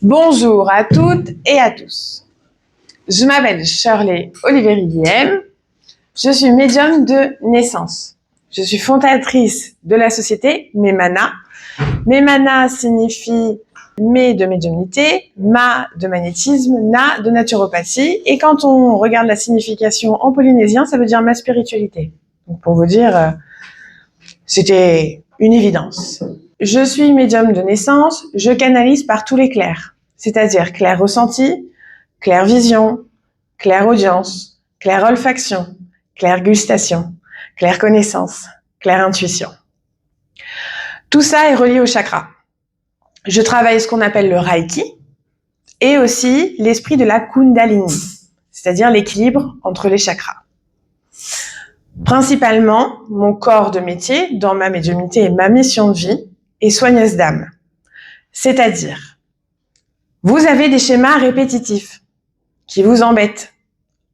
Bonjour à toutes et à tous. Je m'appelle Shirley Oliveri-Guillem. Je suis médium de naissance. Je suis fondatrice de la société Memana. Memana signifie mé de médiumnité, ma de magnétisme, na de naturopathie. Et quand on regarde la signification en polynésien, ça veut dire ma spiritualité. Donc pour vous dire, c'était une évidence. Je suis médium de naissance, je canalise par tous les clairs, c'est-à-dire clair ressenti, clair vision, clair audience, clair olfaction, clair gustation, clair connaissance, clair intuition. Tout ça est relié au chakra. Je travaille ce qu'on appelle le Reiki et aussi l'esprit de la Kundalini, c'est-à-dire l'équilibre entre les chakras. Principalement, mon corps de métier dans ma médiumnité et ma mission de vie est soigneuse d'âme. C'est-à-dire, vous avez des schémas répétitifs qui vous embêtent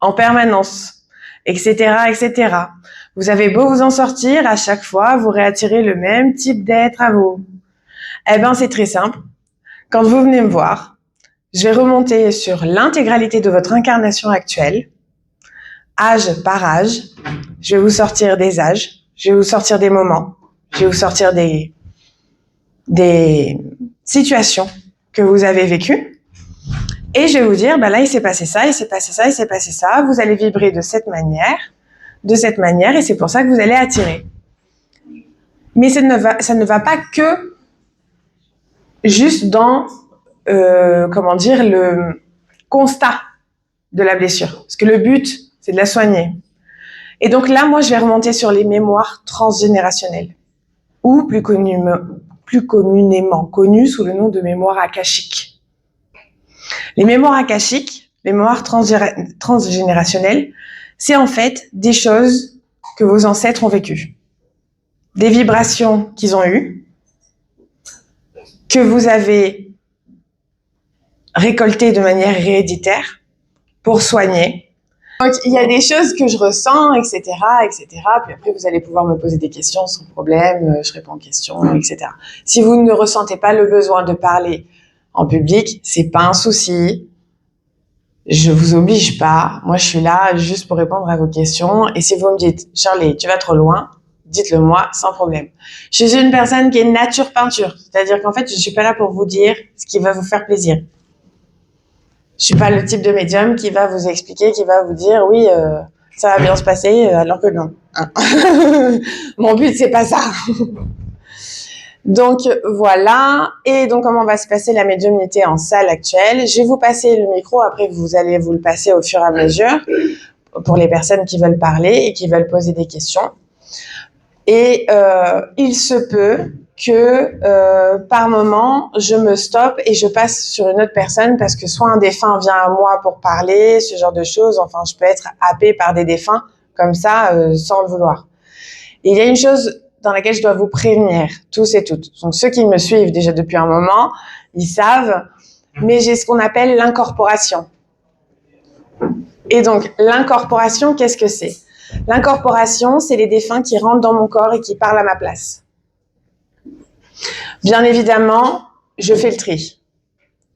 en permanence, etc., etc. Vous avez beau vous en sortir, à chaque fois, vous réattirez le même type d'être à vous. Eh ben, c'est très simple. Quand vous venez me voir, je vais remonter sur l'intégralité de votre incarnation actuelle, âge par âge. Je vais vous sortir des âges, je vais vous sortir des moments, je vais vous sortir des situations que vous avez vécues. Et je vais vous dire, là, il s'est passé ça, il s'est passé ça, il s'est passé ça. Vous allez vibrer de cette manière, et c'est pour ça que vous allez attirer. Mais ça ne va pas que juste dans, le constat de la blessure. Parce que le but, c'est de la soigner. Et donc là, moi, je vais remonter sur les mémoires transgénérationnelles, ou plus communément connues sous le nom de mémoire akashique. Les mémoires akashiques, les mémoires transgénérationnelles, c'est en fait des choses que vos ancêtres ont vécues. Des vibrations qu'ils ont eues, que vous avez récoltées de manière héréditaire pour soigner. Donc, il y a des choses que je ressens, etc., etc. Puis après, vous allez pouvoir me poser des questions sans problème, je réponds aux questions, etc. Si vous ne ressentez pas le besoin de parler en public, c'est pas un souci. Je vous oblige pas. Moi, je suis là juste pour répondre à vos questions. Et si vous me dites, Shirley, tu vas trop loin, dites-le moi sans problème. Je suis une personne qui est nature peinture. C'est-à-dire qu'en fait, je suis pas là pour vous dire ce qui va vous faire plaisir. Je suis pas le type de médium qui va vous expliquer, qui va vous dire oui, ça va bien se passer, alors que non. Mon but, c'est pas ça. Donc voilà. Et donc comment va se passer la médiumnité en salle actuelle? Je vais vous passer le micro. Après, vous allez vous le passer au fur et à mesure pour les personnes qui veulent parler et qui veulent poser des questions. Et il se peut que par moment, je me stoppe et je passe sur une autre personne parce que soit un défunt vient à moi pour parler, ce genre de choses. Enfin, je peux être happée par des défunts comme ça, sans le vouloir. Et il y a une chose dans laquelle je dois vous prévenir, tous et toutes. Donc, ceux qui me suivent déjà depuis un moment, ils savent, mais j'ai ce qu'on appelle l'incorporation. Et donc, l'incorporation, qu'est-ce que c'est? L'incorporation, c'est les défunts qui rentrent dans mon corps et qui parlent à ma place. Bien évidemment, je fais le tri.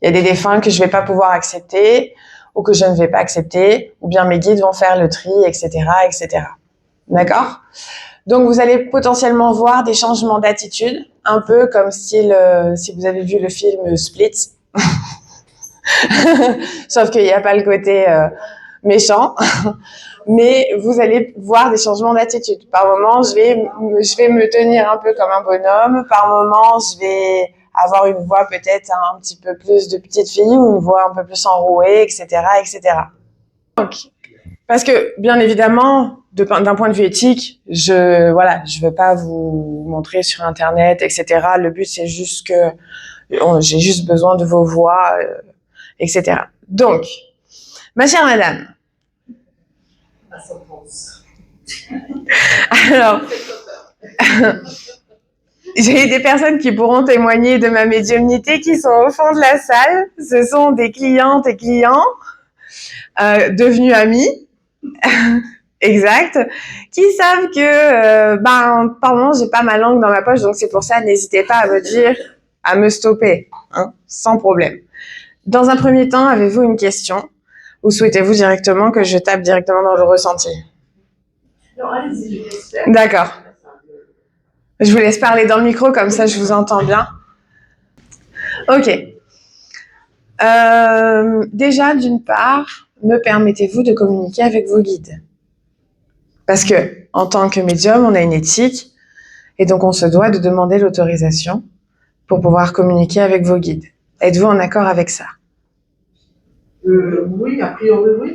Il y a des défunts que je ne vais pas pouvoir accepter ou que je ne vais pas accepter, ou bien mes guides vont faire le tri, etc., etc. D'accord? Donc, vous allez potentiellement voir des changements d'attitude, un peu comme si vous avez vu le film Split. Sauf qu'il n'y a pas le côté méchant. Mais vous allez voir des changements d'attitude. Par moment, je vais me tenir un peu comme un bonhomme. Par moment, je vais avoir une voix peut-être un petit peu plus de petite fille ou une voix un peu plus enrouée, etc., etc. Donc, parce que, bien évidemment, d'un point de vue éthique, je veux pas vous montrer sur Internet, etc. Le but, c'est juste que j'ai juste besoin de vos voix, etc. Donc, ma chère madame, alors, j'ai des personnes qui pourront témoigner de ma médiumnité qui sont au fond de la salle. Ce sont des clientes et clients devenus amis, exact, qui savent que, par moment, j'ai pas ma langue dans ma poche, donc c'est pour ça, n'hésitez pas à me dire, à me stopper. hein, sans problème. Dans un premier temps, avez-vous une question ou souhaitez-vous directement que je tape directement dans le ressenti? Non, allez-y, D'accord. Je vous laisse parler dans le micro, comme ça je vous entends bien. Ok. Déjà, d'une part, me permettez-vous de communiquer avec vos guides? Parce que, en tant que médium, on a une éthique et donc on se doit de demander l'autorisation pour pouvoir communiquer avec vos guides. Êtes-vous en accord avec ça? Oui, a priori, oui.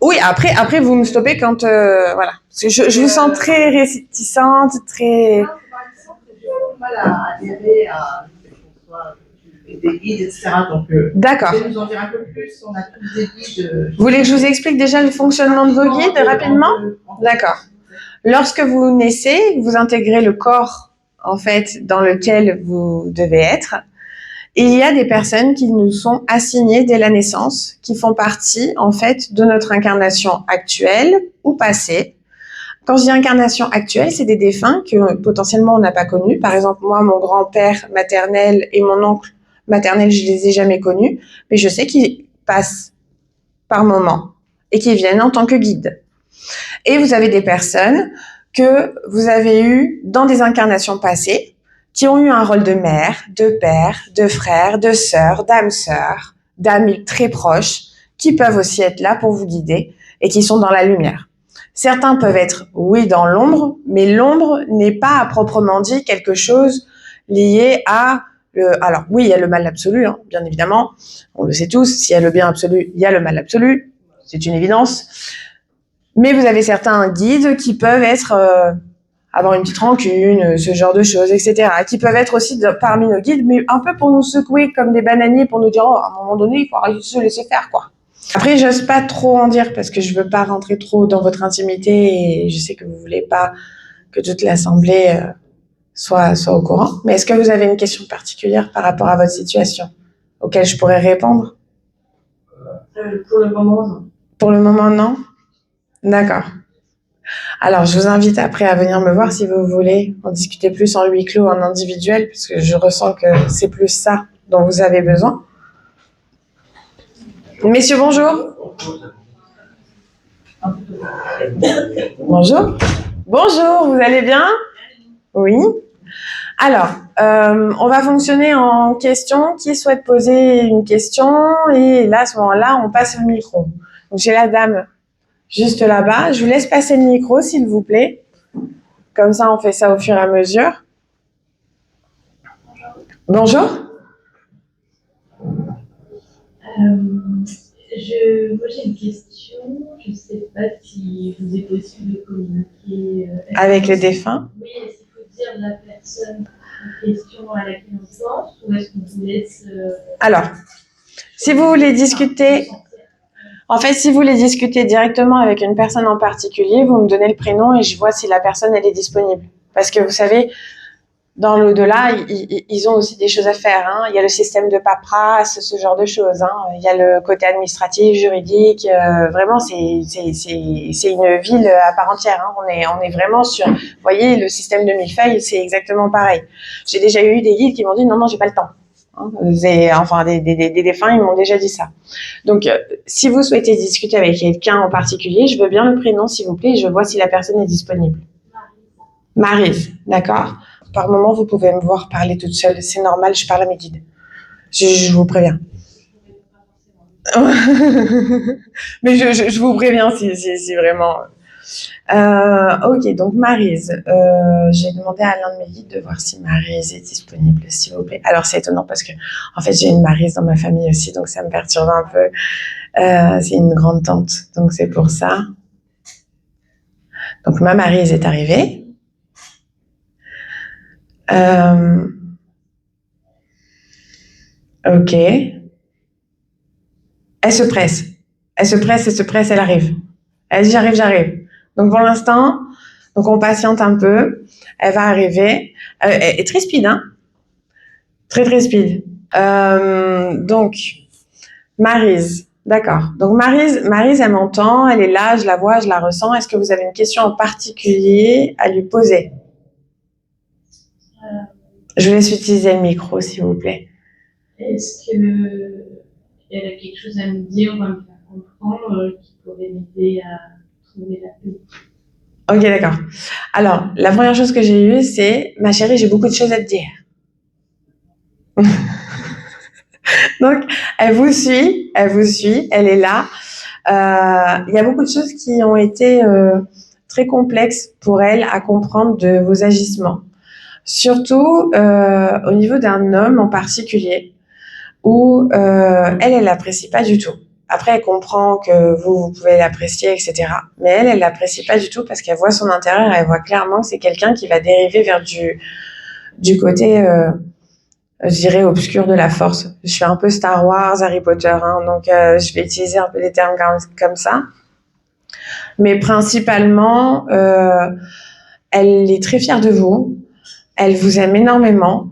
Oui, après vous me stoppez quand... voilà. Parce que je vous sens très réticente, très... Non, c'est pas exemple, j'ai beaucoup de mal à adhérer à des guides, etc. Donc, D'accord. vous pouvez nous en dire un peu plus? On a tous des guides. Vous voulez que je vous explique déjà le fonctionnement de vos guides rapidement? D'accord. Lorsque vous naissez, vous intégrez le corps, en fait, dans lequel vous devez être. Et il y a des personnes qui nous sont assignées dès la naissance, qui font partie, en fait, de notre incarnation actuelle ou passée. Quand je dis incarnation actuelle, c'est des défunts que potentiellement on n'a pas connus. Par exemple, moi, mon grand-père maternel et mon oncle maternel, je les ai jamais connus, mais je sais qu'ils passent par moment et qu'ils viennent en tant que guides. Et vous avez des personnes que vous avez eues dans des incarnations passées, qui ont eu un rôle de mère, de père, de frère, de sœur, d'âme sœur, d'amis très proches, qui peuvent aussi être là pour vous guider et qui sont dans la lumière. Certains peuvent être, oui, dans l'ombre, mais l'ombre n'est pas à proprement dit quelque chose lié à alors oui, il y a le mal absolu, hein, bien évidemment, on le sait tous, s'il y a le bien absolu, il y a le mal absolu, c'est une évidence. Mais vous avez certains guides qui peuvent être avoir une petite rancune, ce genre de choses, etc. Qui peuvent être aussi parmi nos guides, mais un peu pour nous secouer comme des bananiers, pour nous dire, oh, à un moment donné, il faut se laisser faire, quoi. Après, j'ose pas trop en dire parce que je veux pas rentrer trop dans votre intimité et je sais que vous voulez pas que toute l'assemblée soit au courant. Mais est-ce que vous avez une question particulière par rapport à votre situation auquel je pourrais répondre? Pour le moment, non. Pour le moment, non? D'accord. Alors, je vous invite après à venir me voir si vous voulez en discuter plus en huis clos, en individuel, parce que je ressens que c'est plus ça dont vous avez besoin. Messieurs, bonjour. Bonjour. Bonjour, vous allez bien? Oui. Alors, on va fonctionner en question. Qui souhaite poser une question? Et là, à ce moment-là, on passe le micro. Donc, j'ai la dame juste là-bas. Je vous laisse passer le micro, s'il vous plaît. Comme ça, on fait ça au fur et à mesure. Bonjour. Moi, j'ai une question. Je ne sais pas si vous est possible de communiquer avec le défunt. Oui, est-ce qu'il faut dire la personne en question à laquelle on pense ou est-ce qu'on vous laisse Alors, si vous voulez discuter, en fait, si vous voulez discuter directement avec une personne en particulier, vous me donnez le prénom et je vois si la personne elle est disponible. Parce que vous savez, dans l'au-delà, ils ont aussi des choses à faire. Hein. Il y a le système de paperasse, ce genre de choses. Hein. Il y a le côté administratif, juridique. Vraiment, c'est une ville à part entière. Hein. On est vraiment sur. Vous voyez, le système de millefeuille, c'est exactement pareil. J'ai déjà eu des guides qui m'ont dit non, j'ai pas le temps. Hein. Enfin, des défunts, ils m'ont déjà dit ça. Donc, si vous souhaitez discuter avec quelqu'un en particulier, je veux bien le prénom, s'il vous plaît, et je vois si la personne est disponible. Maryse, d'accord. Par moment, vous pouvez me voir parler toute seule. C'est normal, je parle à mes guides. Je vous préviens. Mais je vous préviens si vraiment... ok, donc Maryse. J'ai demandé à l'un de mes guides de voir si Maryse est disponible, s'il vous plaît. Alors, c'est étonnant parce que, en fait, j'ai une Maryse dans ma famille aussi, donc ça me perturbe un peu. C'est une grande tante, donc c'est pour ça. Donc, ma Maryse est arrivée. Ok. Elle se presse. Elle arrive. Elle dit j'arrive. Donc pour l'instant, donc on patiente un peu. Elle va arriver. Elle est très speed, hein. Très speed. Donc, Maryse. D'accord. Donc Maryse, elle m'entend, elle est là, je la vois, je la ressens. Est-ce que vous avez une question en particulier à lui poser? Je vous laisse utiliser le micro, s'il vous plaît. Est-ce qu'elle a quelque chose à me dire ou à me faire comprendre qui pourrait m'aider à trouver la paix? Ok, d'accord. Alors, la première chose que j'ai eue, c'est, ma chérie, j'ai beaucoup de choses à te dire. Donc, elle vous suit, elle est là. Il y a beaucoup de choses qui ont été très complexes pour elle à comprendre de vos agissements. Surtout au niveau d'un homme en particulier, où elle l'apprécie pas du tout. Après, elle comprend que vous pouvez l'apprécier, etc. Mais elle l'apprécie pas du tout parce qu'elle voit son intérieur, elle voit clairement que c'est quelqu'un qui va dériver vers du côté, je dirais, obscur de la force. Je suis un peu Star Wars, Harry Potter, hein, donc je vais utiliser un peu des termes comme ça. Mais principalement, elle est très fière de vous, elle vous aime énormément,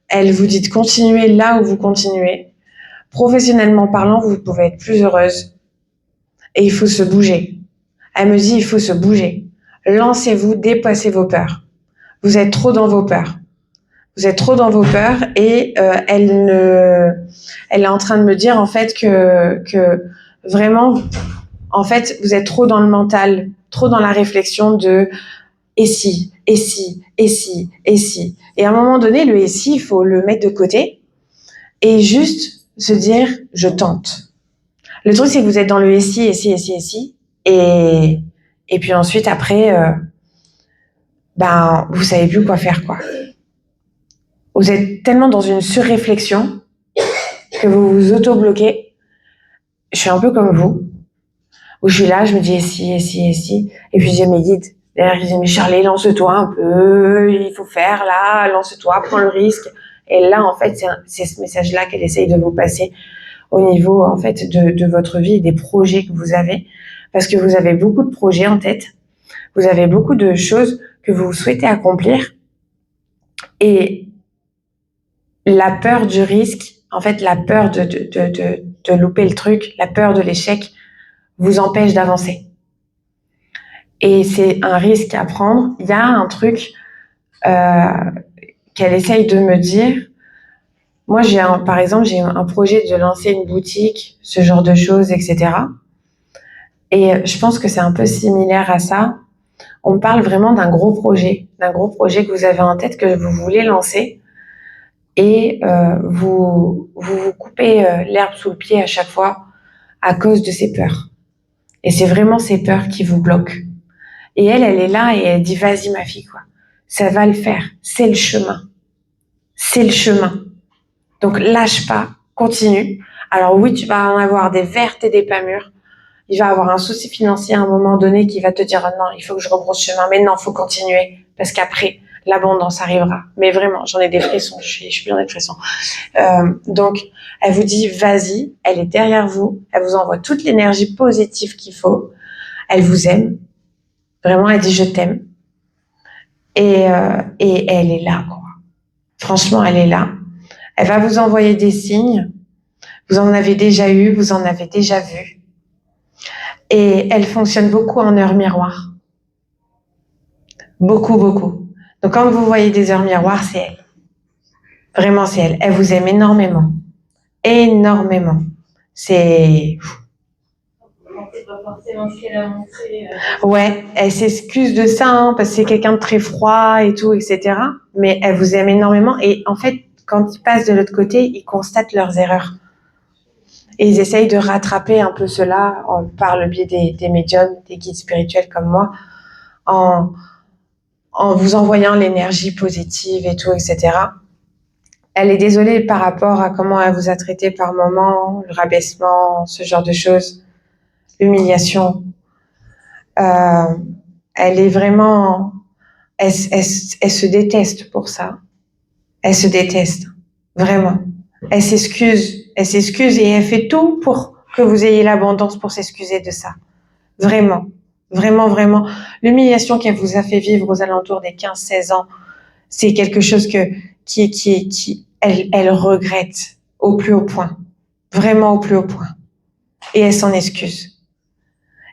elle vous dit de continuer là où vous continuez. Professionnellement parlant, vous pouvez être plus heureuse. Et il faut se bouger. Elle me dit, il faut se bouger. Lancez-vous, dépassez vos peurs. Vous êtes trop dans vos peurs. Vous êtes trop dans vos peurs et elle est en train de me dire en fait que vraiment, en fait, vous êtes trop dans le mental, trop dans la réflexion de et si, et si, et si, et si. Et à un moment donné, le et si, il faut le mettre de côté et juste se dire, je tente. Le truc, c'est que vous êtes dans le et si, et si, et si, et si. Et puis ensuite, après, vous savez plus quoi faire, quoi. Vous êtes tellement dans une surréflexion que vous vous auto-bloquez. Je suis un peu comme vous, où je suis là, je me dis et si, et si, et si. Et puis j'ai mes guides derrière qui disent mais Charlie, lance-toi un peu, il faut faire là, lance-toi, prends le risque. Et là, en fait, c'est ce message-là qu'elle essaye de vous passer au niveau, en fait, de votre vie et des projets que vous avez. Parce que vous avez beaucoup de projets en tête. Vous avez beaucoup de choses que vous souhaitez accomplir. Et la peur du risque, en fait, la peur de louper le truc, la peur de l'échec, vous empêche d'avancer. Et c'est un risque à prendre. Il y a un truc qu'elle essaye de me dire. Moi, par exemple, j'ai un projet de lancer une boutique, ce genre de choses, etc. Et je pense que c'est un peu similaire à ça. On parle vraiment d'un gros projet que vous avez en tête, que vous voulez lancer. Et vous coupez l'herbe sous le pied à chaque fois à cause de ces peurs. Et c'est vraiment ces peurs qui vous bloquent. Et elle est là et elle dit vas-y ma fille, quoi. Ça va le faire. C'est le chemin. C'est le chemin. Donc lâche pas, continue. Alors oui, tu vas en avoir des vertes et des pas mûres. Il va avoir un souci financier à un moment donné qui va te dire non, il faut que je rebrousse chemin. Mais non, faut continuer parce qu'après l'abondance arrivera. Mais vraiment, j'en ai des frissons. Je suis bien des frissons. Donc, elle vous dit vas-y. Elle est derrière vous. Elle vous envoie toute l'énergie positive qu'il faut. Elle vous aime. Vraiment, elle dit je t'aime. Et elle est là, quoi. Franchement, elle est là. Elle va vous envoyer des signes. Vous en avez déjà eu, vous en avez déjà vu. Et elle fonctionne beaucoup en heure miroir. Beaucoup, beaucoup. Donc quand vous voyez des heures miroirs, c'est elle. Vraiment, c'est elle. Elle vous aime énormément. Énormément. C'est... C'est pas forcément ce qu'elle a montré. Ouais, elle s'excuse de ça, hein, parce que c'est quelqu'un de très froid et tout, etc. Mais elle vous aime énormément. Et en fait, quand ils passent de l'autre côté, ils constatent leurs erreurs. Et ils essayent de rattraper un peu cela par le biais des médiums, des guides spirituels comme moi, en vous envoyant l'énergie positive et tout, etc. Elle est désolée par rapport à comment elle vous a traité par moments, le rabaissement, ce genre de choses, l'humiliation. Elle est vraiment... Elle se déteste pour ça. Elle se déteste, vraiment. Elle s'excuse et elle fait tout pour que vous ayez l'abondance pour s'excuser de ça. Vraiment, vraiment, vraiment. L'humiliation qu'elle vous a fait vivre aux alentours des 15-16 ans, c'est quelque chose elle regrette au plus haut point. Vraiment au plus haut point. Et elle s'en excuse.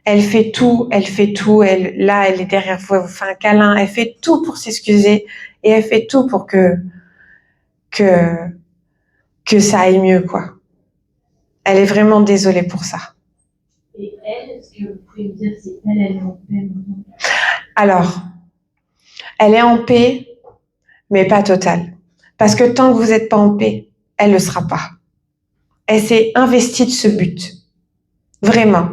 Elle fait tout, elle est derrière vous, elle vous fait un câlin, elle fait tout pour s'excuser et elle fait tout pour que que ça aille mieux, quoi. Elle est vraiment désolée pour ça. Et elle, est-ce que vous pouvez me dire si elle est en paix maintenant? Alors, elle est en paix, mais pas totale. Parce que tant que vous n'êtes pas en paix, elle ne le sera pas. Elle s'est investie de ce but. Vraiment.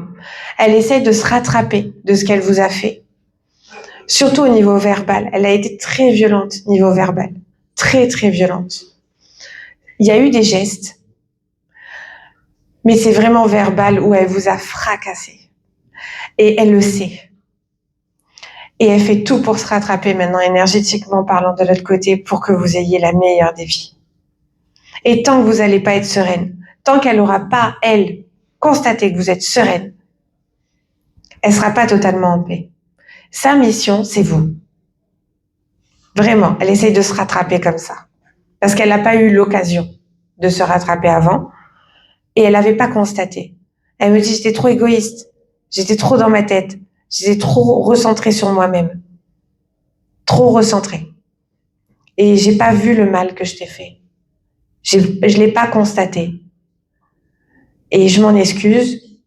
Elle essaie de se rattraper de ce qu'elle vous a fait. Surtout au niveau verbal. Elle a été très violente niveau verbal. Très, très violente. Il y a eu des gestes, mais c'est vraiment verbal où elle vous a fracassé. Et elle le sait. Et elle fait tout pour se rattraper maintenant, énergétiquement parlant de l'autre côté, pour que vous ayez la meilleure des vies. Et tant que vous n'allez pas être sereine, tant qu'elle n'aura pas, elle, constaté que vous êtes sereine, elle ne sera pas totalement en paix. Sa mission, c'est vous. Vraiment, elle essaye de se rattraper comme ça. Parce qu'elle n'a pas eu l'occasion de se rattraper avant. Et elle n'avait pas constaté. Elle me dit, j'étais trop égoïste. J'étais trop dans ma tête. J'étais trop recentrée sur moi-même. Trop recentrée. Et j'ai pas vu le mal que je t'ai fait. Je l'ai pas constaté. Et je m'en excuse.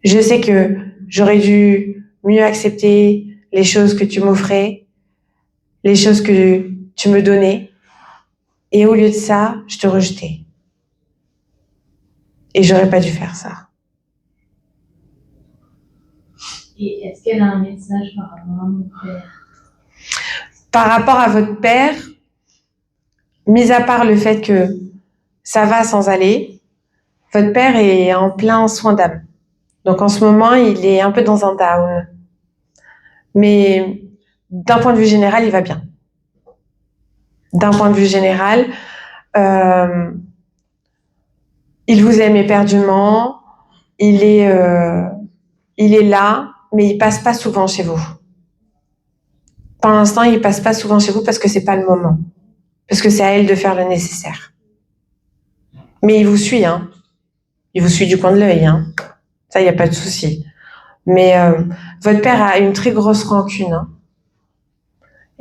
Je sais que j'aurais dû mieux accepter les choses que tu m'offrais, les choses que tu me donnais. Et au lieu de ça, je te rejetais. Et j'aurais pas dû faire ça. Et est-ce qu'elle a un message par rapport à mon père? Par rapport à votre père, mis à part le fait que ça va sans aller, votre père est en plein soin d'âme. Donc en ce moment, il est un peu dans un down. Mais d'un point de vue général, il va bien. D'un point de vue général, il vous aime éperdument, il est là, mais il passe pas souvent chez vous. Pour l'instant, il passe pas souvent chez vous parce que c'est pas le moment. Parce que c'est à elle de faire le nécessaire. Mais il vous suit, hein. Il vous suit du coin de l'œil, hein. Ça, il n'y a pas de souci. Mais votre père a une très grosse rancune, hein.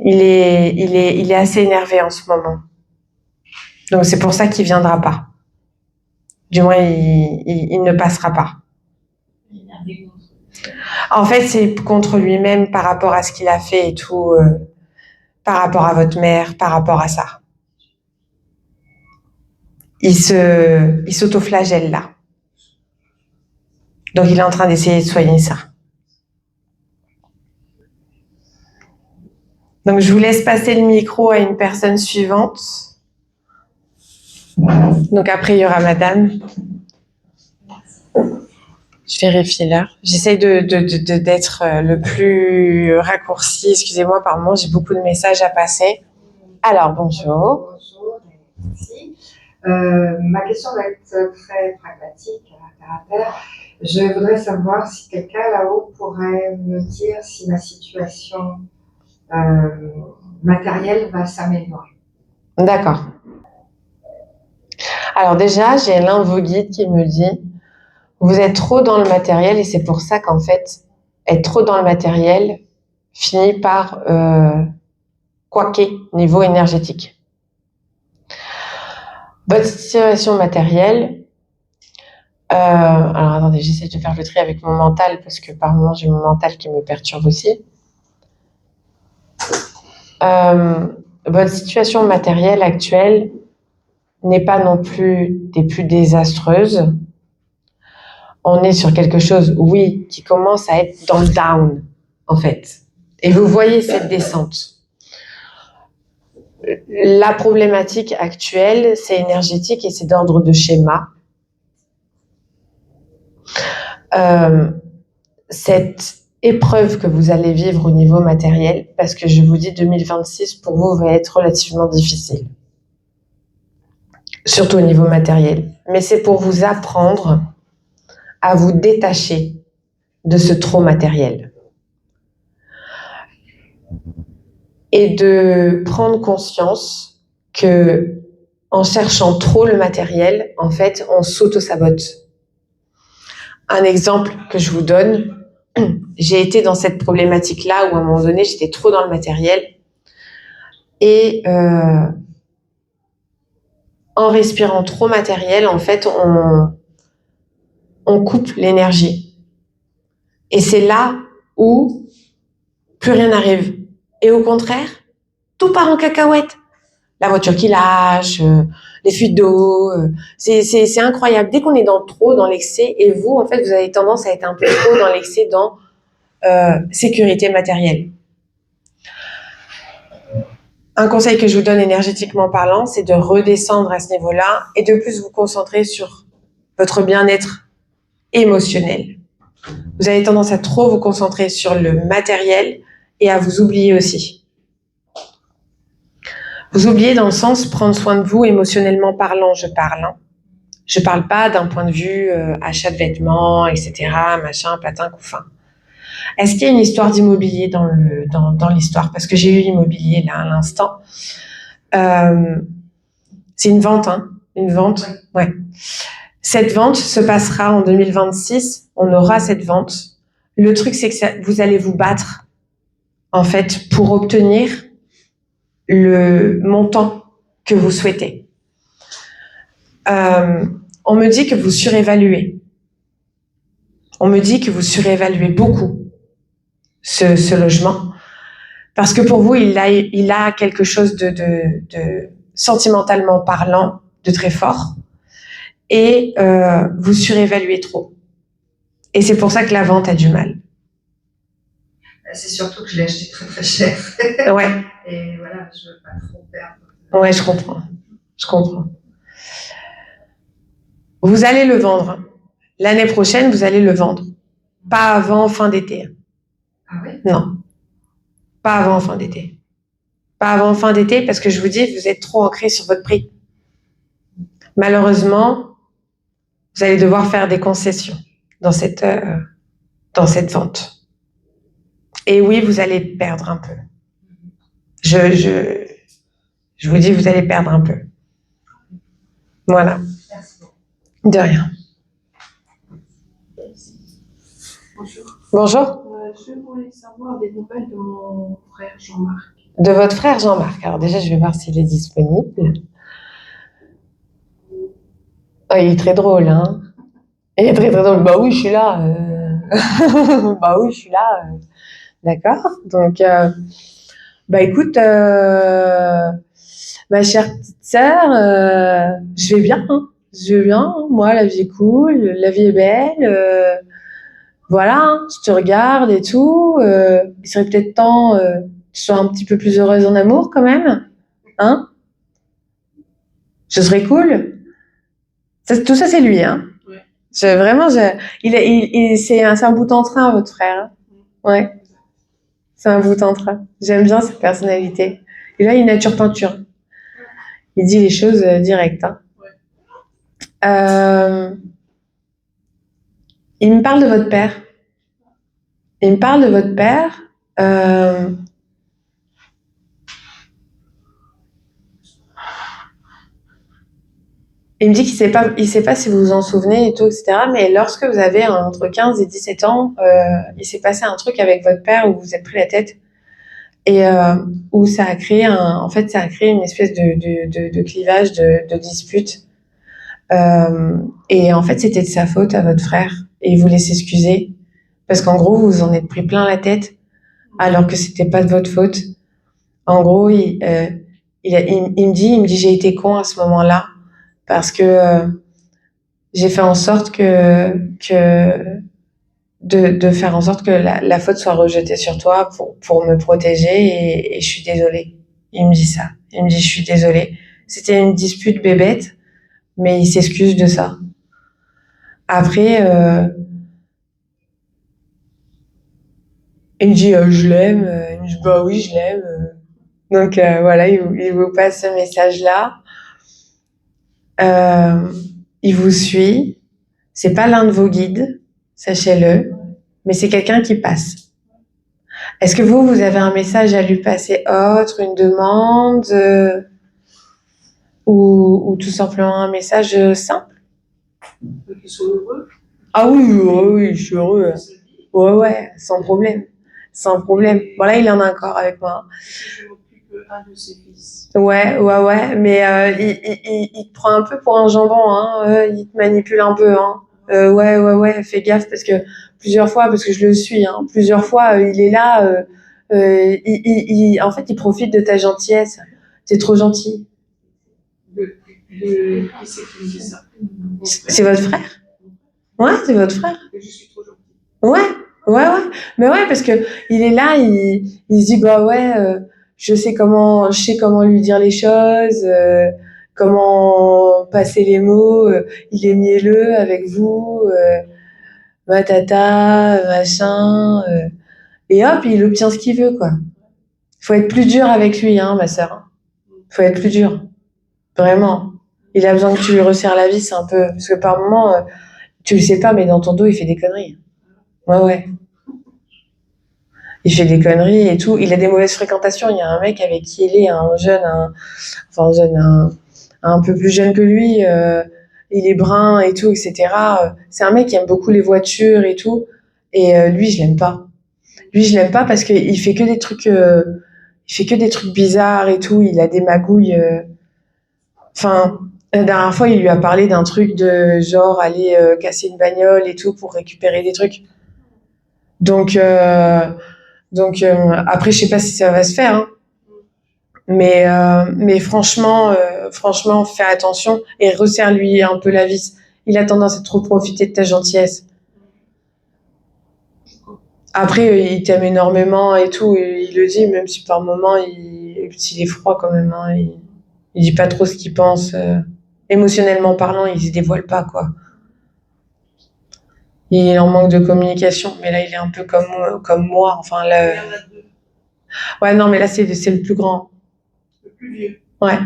Il est assez énervé en ce moment. Donc c'est pour ça qu'il viendra pas. Du moins, il ne passera pas. En fait, c'est contre lui-même par rapport à ce qu'il a fait et tout, par rapport à votre mère, par rapport à ça. Il s'autoflagelle là. Donc il est en train d'essayer de soigner ça. Donc je vous laisse passer le micro à une personne suivante. Donc après, il y aura madame. Je vérifie l'heure. J'essaye d'être le plus raccourci. Excusez-moi, par moment, j'ai beaucoup de messages à passer. Alors, bonjour. Bonjour, merci. Ma question va être très pragmatique, terre à terre. Je voudrais savoir si quelqu'un là-haut pourrait me dire si ma situation matérielle va s'améliorer. D'accord. Alors déjà, j'ai l'un de vos guides qui me dit vous êtes trop dans le matériel et c'est pour ça qu'en fait, être trop dans le matériel finit par couaquer niveau énergétique. Votre situation matérielle, alors attendez, j'essaie de faire le tri avec mon mental parce que par moments j'ai mon mental qui me perturbe aussi. Votre situation matérielle actuelle n'est pas non plus des plus désastreuses. On est sur quelque chose, oui, qui commence à être dans le down, en fait. Et vous voyez cette descente. La problématique actuelle, c'est énergétique et c'est d'ordre de schéma. Cette épreuve que vous allez vivre au niveau matériel, parce que je vous dis 2026 pour vous va être relativement difficile. Surtout au niveau matériel. Mais c'est pour vous apprendre à vous détacher de ce trop matériel. Et de prendre conscience que en cherchant trop le matériel, en fait, on s'auto-sabote. Un exemple que je vous donne, j'ai été dans cette problématique-là où à un moment donné, j'étais trop dans le matériel et en respirant trop matériel, en fait, on coupe l'énergie. Et c'est là où plus rien n'arrive. Et au contraire, tout part en cacahuète. La voiture qui lâche, les fuites d'eau, c'est incroyable. Dès qu'on est dans trop, dans l'excès, et vous, en fait, vous avez tendance à être un peu trop dans l'excès, dans sécurité matérielle. Un conseil que je vous donne énergétiquement parlant, c'est de redescendre à ce niveau-là et de plus vous concentrer sur votre bien-être émotionnel. Vous avez tendance à trop vous concentrer sur le matériel et à vous oublier aussi. Vous oubliez dans le sens prendre soin de vous émotionnellement parlant, je parle. Hein. Je parle pas d'un point de vue achat de vêtements, etc., machin, patin, couffin. Est-ce qu'il y a une histoire d'immobilier dans l'histoire? Parce que j'ai eu l'immobilier là à l'instant. C'est une vente, hein? Une vente, ouais. Cette vente se passera en 2026. On aura cette vente. Le truc, c'est que vous allez vous battre, en fait, pour obtenir le montant que vous souhaitez. On me dit que vous surévaluez. On me dit que vous surévaluez beaucoup ce logement. Parce que pour vous, il a quelque chose de sentimentalement parlant, de très fort. Et vous surévaluez trop. Et c'est pour ça que la vente a du mal. C'est surtout que je l'ai acheté très très cher. Ouais. Et voilà, je veux pas trop perdre. Ouais, je comprends. Je comprends. Vous allez le vendre. L'année prochaine, vous allez le vendre. Pas avant fin d'été. Ah oui? Non. Pas avant fin d'été. Pas avant fin d'été parce que je vous dis, vous êtes trop ancré sur votre prix. Malheureusement, vous allez devoir faire des concessions dans cette vente. Et oui, vous allez perdre un peu. Je vous dis, vous allez perdre un peu. Voilà. Merci beaucoup. De rien. Bonjour. Bonjour. Je voulais savoir des nouvelles de mon frère Jean-Marc. De votre frère Jean-Marc. Alors déjà, je vais voir s'il est disponible. Oh, il est très drôle, hein. Il est très très drôle. Bah oui, je suis là. Bah oui, je suis là. D'accord. Donc, bah écoute, ma chère petite sœur, je vais bien. Hein. Je vais bien. Moi, la vie est cool, la vie est belle. Voilà, hein, je te regarde et tout. Il serait peut-être temps que tu sois un petit peu plus heureuse en amour quand même. Hein? Ce serait cool. Tout ça, c'est lui, hein. Ouais. C'est un bout en train, votre frère. Hein. Ouais. C'est un bout en train. J'aime bien cette personnalité. Et là, il est nature peinture. Il dit les choses directes. Hein. Ouais. Il me parle de votre père. Il me parle de votre père. Il me dit qu'il sait pas si vous vous en souvenez et tout, etc. Mais lorsque vous avez entre 15 et 17 ans, il s'est passé un truc avec votre père où vous vous êtes pris la tête et où ça a créé une espèce de clivage, de dispute. Et en fait, c'était de sa faute à votre frère et il voulait s'excuser parce qu'en gros, vous vous en êtes pris plein la tête alors que c'était pas de votre faute. En gros, il me dit, j'ai été con à ce moment-là. Parce que j'ai fait en sorte de faire en sorte que la faute soit rejetée sur toi pour me protéger et je suis désolée. Il me dit ça. Il me dit je suis désolée. C'était une dispute bébête, mais il s'excuse de ça. Après, il me dit je l'aime. Il me dit bah oui je l'aime. Donc voilà, il vous passe ce message-là. Il vous suit. C'est pas l'un de vos guides, sachez-le, mais c'est quelqu'un qui passe. Est-ce que vous avez un message à lui passer autre, une demande, ou tout simplement un message simple? Qu'il soit heureux. Ah oui, je suis heureux. Ouais, sans problème. Sans problème. Bon là, il en a encore avec moi. Je m'occupe un de ses fils. Ouais, mais il te prend un peu pour un jambon, hein. Il te manipule un peu, hein. Ouais, fais gaffe parce que plusieurs fois, parce que je le suis, hein, plusieurs fois, il est là, en fait, il profite de ta gentillesse. C'est trop gentil. Qui c'est qui me dit ça? C'est votre frère? Ouais, c'est votre frère. Que je suis trop gentille. Ouais. Mais ouais, parce que il est là, il se dit, bah ouais, je sais comment lui dire les choses, comment passer les mots, il est mielleux avec vous, tata, machin, et hop, il obtient ce qu'il veut, quoi. Faut être plus dur avec lui, hein, ma sœur. Faut être plus dur. Vraiment. Il a besoin que tu lui resserres la vis un peu, parce que par moment, tu le sais pas, mais dans ton dos, il fait des conneries. Ouais. Il fait des conneries et tout. Il a des mauvaises fréquentations. Il y a un mec avec qui il est, un peu plus jeune que lui. Il est brun et tout, etc. C'est un mec qui aime beaucoup les voitures et tout. Et lui, je l'aime pas. Lui, je l'aime pas parce qu'il fait que des trucs. Il fait que des trucs bizarres et tout. Il a des magouilles. Enfin, la dernière fois, il lui a parlé d'un truc de genre aller casser une bagnole et tout pour récupérer des trucs. Donc après, je sais pas si ça va se faire, hein. Mais franchement, fais attention et resserre-lui un peu la vis. Il a tendance à trop profiter de ta gentillesse. Après, il t'aime énormément et tout, et il le dit, même si par moment, s'il est froid quand même, hein, il dit pas trop ce qu'il pense. Émotionnellement parlant, il se dévoile pas, quoi. Il est en manque de communication, mais là, il est un peu comme moi. Enfin, là... Il y en a deux. Ouais, non, mais là, c'est le plus grand. Le plus vieux. Ouais.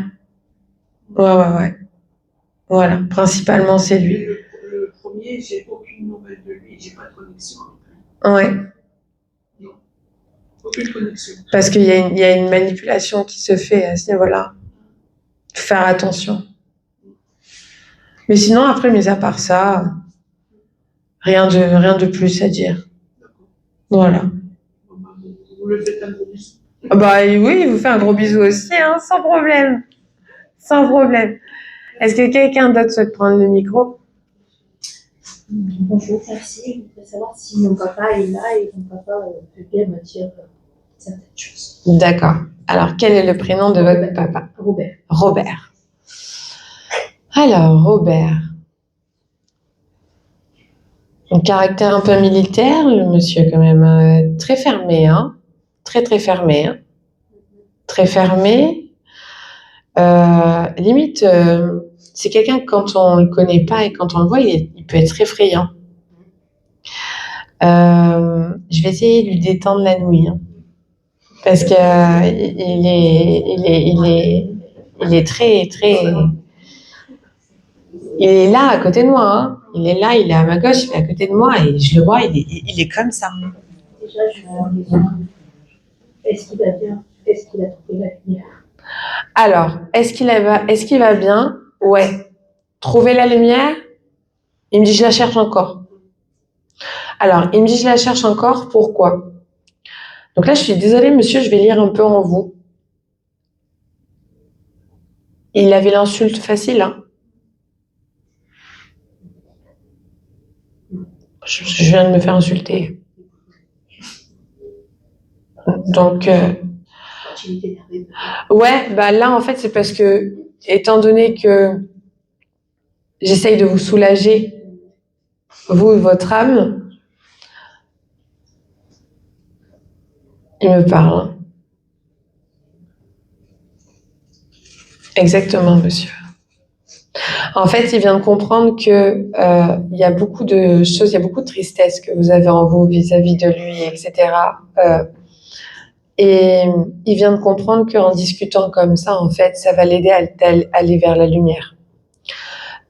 Voilà, principalement, c'est lui. Et le premier, j'ai aucune nouvelle de lui, j'ai pas de connexion avec lui. Ouais. Non. Aucune connexion. Parce qu'il y a une manipulation qui se fait à ce niveau-là. Faire attention. Mais sinon, après, mis à part ça, rien de plus à dire. Voilà. Vous le faites un gros bisou. Bah oui, il vous fait un gros bisou aussi, hein, sans problème. Sans problème. Est-ce que quelqu'un d'autre souhaite prendre le micro? Bonjour, merci. Je voudrais savoir si mon papa est là et mon papa peut bien me dire certaines choses. D'accord. Alors, quel est le prénom de votre papa? Robert. Robert. Alors, Robert. Un caractère un peu militaire, le monsieur, quand même. Très fermé, hein. Très fermé. Hein. Très fermé. Limite, c'est quelqu'un que quand on le connaît pas et quand on le voit, il peut être effrayant. Je vais essayer de lui détendre la nouille, hein, parce que il est très. Il est là à côté de moi, hein. Il est là, il est à ma gauche, il est à côté de moi et je le vois, il est comme ça. Déjà, je vais avoir des questions. Est-ce qu'il va bien? Est-ce qu'il a trouvé la lumière? Alors, est-ce qu'il va bien? Ouais. Trouver la lumière? Il me dit, je la cherche encore. Alors, il me dit, je la cherche encore, pourquoi? Donc là, je suis désolée, monsieur, je vais lire un peu en vous. Il avait l'insulte facile, hein. Je viens de me faire insulter. Donc, ouais, bah là, en fait, c'est parce que, étant donné que j'essaye de vous soulager, vous et votre âme, il me parle. Exactement, monsieur. En fait, il vient de comprendre que il y a beaucoup de choses, il y a beaucoup de tristesse que vous avez en vous vis-à-vis de lui, etc. Et il vient de comprendre qu'en discutant comme ça, en fait, ça va l'aider à aller vers la lumière.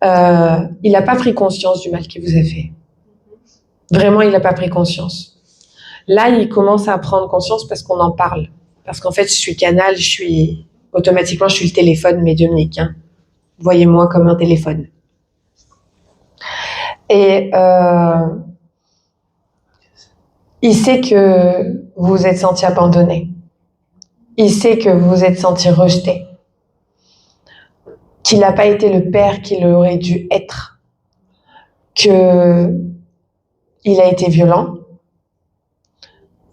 Il n'a pas pris conscience du mal qu'il vous a fait. Vraiment, il n'a pas pris conscience. Là, il commence à prendre conscience parce qu'on en parle. Parce qu'en fait, je suis canal, automatiquement, je suis le téléphone médiumnique, hein. Voyez-moi comme un téléphone. Et il sait que vous vous êtes senti abandonné. il sait que vous vous êtes senti rejeté, qu'il n'a pas été le père qu'il aurait dû être, que il a été violent,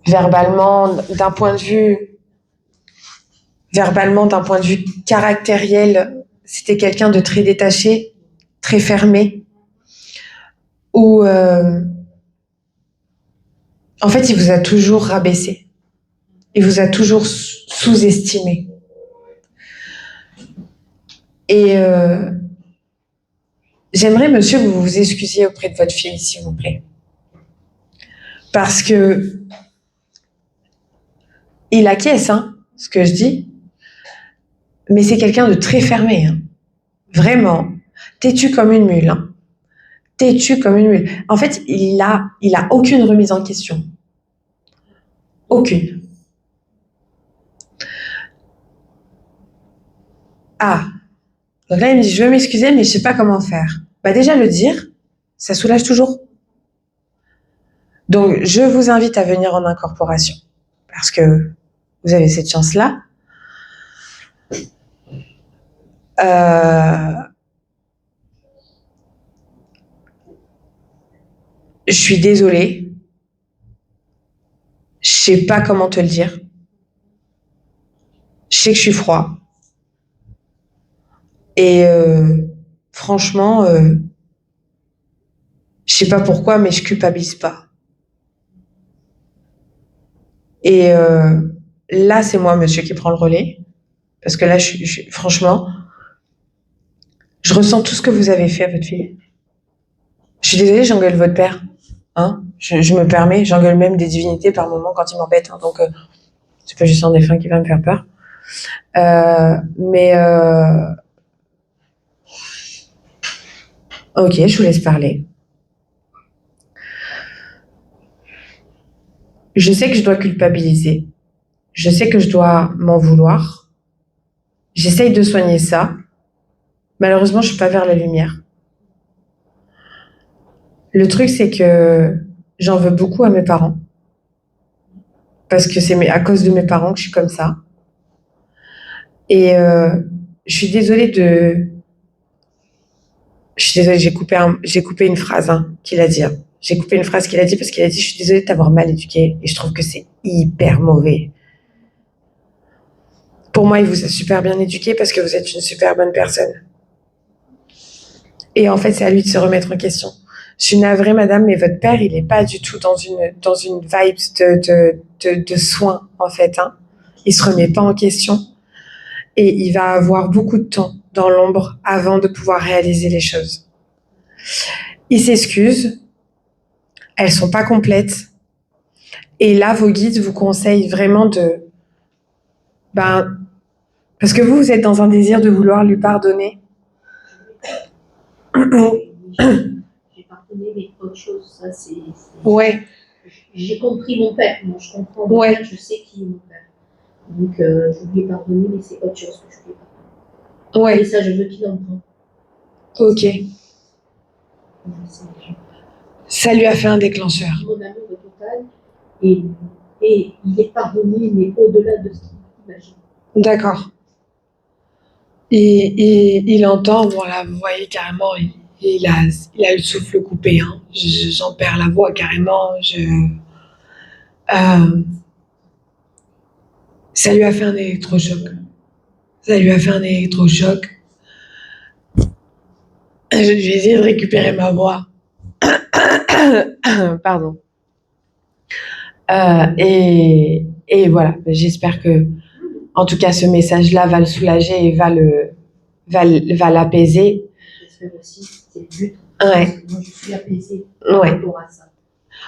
verbalement, d'un point de vue caractériel, c'était quelqu'un de très détaché, très fermé, où en fait, il vous a toujours rabaissé, il vous a toujours sous-estimé. Et j'aimerais, monsieur, que vous vous excusiez auprès de votre fille, s'il vous plaît. Parce que il acquiesce, hein, ce que je dis, mais c'est quelqu'un de très fermé, hein. Vraiment, têtu comme une mule, hein. Têtu comme une mule. En fait, il a aucune remise en question. Aucune. Ah, donc là, il me dit, je veux m'excuser, mais je sais pas comment faire. Bah déjà, le dire, ça soulage toujours. Donc, je vous invite à venir en incorporation, parce que vous avez cette chance-là. Je suis désolée. Je sais pas comment te le dire. Je sais que je suis froid. Et franchement, je sais pas pourquoi, mais je culpabilise pas. Et là, c'est moi, monsieur, qui prend le relais. Parce que là, franchement, je ressens tout ce que vous avez fait à votre fille. Je suis désolée, j'engueule votre père. Hein, je me permets, j'engueule même des divinités par moments quand ils m'embêtent. Hein, donc, c'est pas juste un défunt qui va me faire peur. Mais ok, je vous laisse parler. Je sais que je dois culpabiliser. Je sais que je dois m'en vouloir. J'essaye de soigner ça. Malheureusement, je suis pas vers la lumière. Le truc, c'est que j'en veux beaucoup à mes parents. Parce que c'est à cause de mes parents que je suis comme ça. Et je suis désolée, j'ai coupé une phrase qu'il a dit. J'ai coupé une phrase qu'il a dit parce qu'il a dit « Je suis désolée de t'avoir mal éduqué ». Et je trouve que c'est hyper mauvais. Pour moi, il vous a super bien éduqué parce que vous êtes une super bonne personne. Et en fait, c'est à lui de se remettre en question. Je suis navrée, madame, mais votre père, il n'est pas du tout dans une vibe de soins, en fait. Hein. Il se remet pas en question. Et il va avoir beaucoup de temps dans l'ombre avant de pouvoir réaliser les choses. Il s'excuse. Elles sont pas complètes. Et là, vos guides vous conseillent vraiment parce que vous êtes dans un désir de vouloir lui pardonner. J'ai pardonné, mais autre chose, ça c'est. Ouais. J'ai compris mon père, moi je comprends mon père, je sais qui est mon père. Donc je lui ai pardonné, mais c'est autre chose que je lui ai pardonné. Ouais. Et ça, je veux qu'il entende. Ok. Ça lui a fait un déclencheur. Mon amour est total et il est pardonné, mais au-delà de ce qu'il imagine. D'accord. Et il entend, bon là, vous voyez carrément, il a le souffle coupé. Hein. J'en perds la voix carrément. Ça lui a fait un électrochoc. Ça lui a fait un électrochoc. Je lui ai essayé de récupérer ma voix. Pardon. Et voilà, j'espère que, en tout cas, ce message-là va le soulager et va l'apaiser. J'espère aussi, c'est le but. Ouais. Moi, je suis apaisée Ouais. par rapport à ça.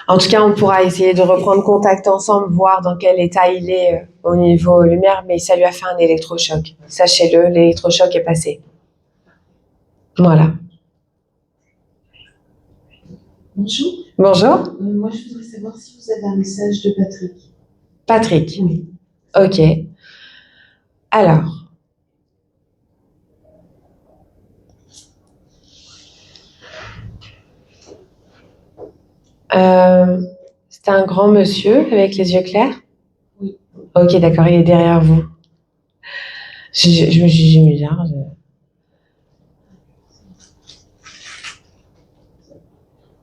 En tout cas, on pourra essayer de reprendre contact ensemble, voir dans quel état il est au niveau lumière, mais ça lui a fait un électrochoc. Sachez-le, l'électrochoc est passé. Voilà. Bonjour. Bonjour. Moi, je voudrais savoir si vous avez un message de Patrick. Patrick. Oui. Ok. Alors. C'était un grand monsieur avec les yeux clairs? Oui. Ok, d'accord, il est derrière vous. Je me suis dit, bizarre.